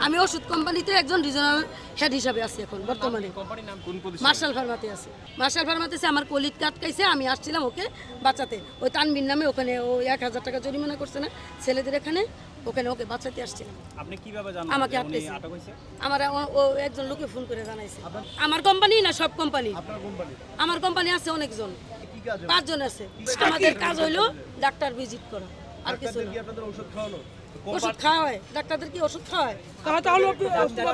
আমি ওষুধ কোম্পানিতে একজন রিজনাল হেড হিসাবে আছি এখন বর্তমানে। মার্শাল ফার্মাতে আছে। মার্শাল ফার্মাতে আমার কলিগ কাটকাইছে, আমি আসছিলাম ওকে বাঁচাতে। ওই তানবির নামে ওখানে ও 1000 টাকা জরিমানা করছে না ছেলেদের এখানে, ওখানে ওকে বাঁচাতে আসছিলাম। আপনি কিভাবে জানলেন আমাকে যে উনি আটকেছে। আটক হয়েছে? আমার ও একজন লোকে ফোন করে জানাইছে। আমার কোম্পানি না সব কোম্পানি? আমার কোম্পানি আছে অনেকজন, 5 জন আছে। আমাদের কাজ হইলো ডাক্তার ভিজিট করা, আর কিছু না। ওষুধ খাওয়া হয়, ডাক্তারদের কি ওষুধ খাওয়া হয়?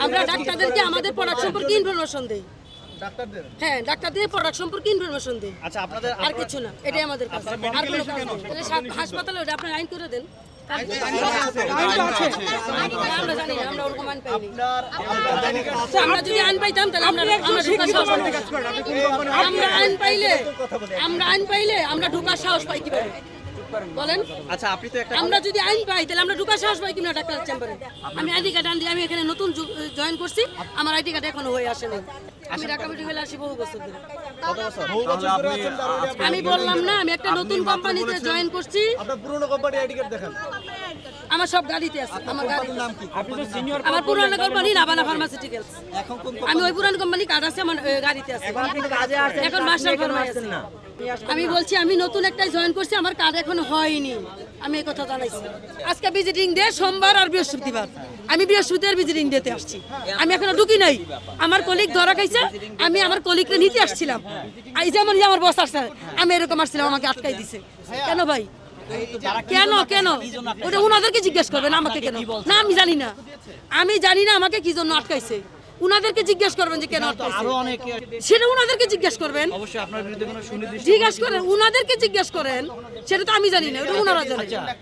আমরা ডাক্তারদেরকে আমাদের প্রোডাক্ট সম্পর্কে ইনফরমেশন দেই। হ্যাঁ, ডাক্তারদের প্রোডাক্ট সম্পর্কে ইনফরমেশন দেই। আচ্ছা, আপনাদের আর কিছু না, এটাই আমাদের কাজ। আর কোনো কাজ নেই। হাসপাতালে ওটা আপনি আইন করে দেন। আমরা জানি না, আমরা ওরকম আইন পাইনি। আমরা যদি আইন পাইতাম তাহলে আমরা ঢোকার সাহস পাইতাম। আমরা আইন পাইলে আমরা ঢোকার সাহস পাই কিভাবে বলেন? আচ্ছা, আপনি তো একটা আমরা যদি আইন পাই তাহলে আমরা ঢোকার সাহস পাই কিনা ডাক্তার চেম্বারে? আমি আইডি কার্ড আনছি, আমি এখানে নতুন জয়েন করছি, আমার আইডি কার্ড এখনো হয়ে আসে নাই। আমি ঢাকা মেডিকেলে আসি বহু বছর ধরে। কত বছর? আমি বললাম না, আমি একটা নতুন কোম্পানিতে জয়েন করছি। আপনার পুরনো কোম্পানি আইডি কার্ড দেখান। আমার সব গাড়িতে আছে। আমার গাড়ির নাম কি? আপনি তো সিনিয়র। আমার পুরানো কোম্পানি নাবানা ফার্মাসিউটিক্যালস। এখন কোন আমি ওই পুরানো কোম্পানি কার্ড আছে, আমার গাড়িতে আছে। এখন মার্শাল ফার্মা আছে না। আমি বলছি আমি নতুন একটা জয়েন করছি, আমার কার্ড এখনো হয়নি। আমি এই কথা জানাইছি। আজকে ভিজিটিং ডে সোমবার আর বৃহস্পতিবার, আমি বৃহস্পতিবার ভিজিটিং ডেতে আসছি। আমি এখনো ঢুকি নাই। আমার কলিগ ধরা খাইছে, আমি আমার কলিগকে নিতে আসছিলাম। এই যেমন আমার বস আসছে, আমি এরকম আসছিলাম, আমাকে আটকাই দিছে। কেন ভাই? কেন কেন? ওটা উনাদেরকে জিজ্ঞেস করবেন, আমাকে কেন? না, আমি জানি না। আমি জানি না আমাকে কি জন্য আটকাইছে। উনাদেরকে জিজ্ঞেস করবেন যে কেন আটকাইছে, সেটা উনাদেরকে জিজ্ঞেস করবেন। অবশ্যই আপনার বিরুদ্ধে কোনো সুনির্দিষ্ট জিজ্ঞেস করেন, উনাদেরকে জিজ্ঞেস করেন, সেটা তো আমি জানি না, ওটা উনারা জানেন।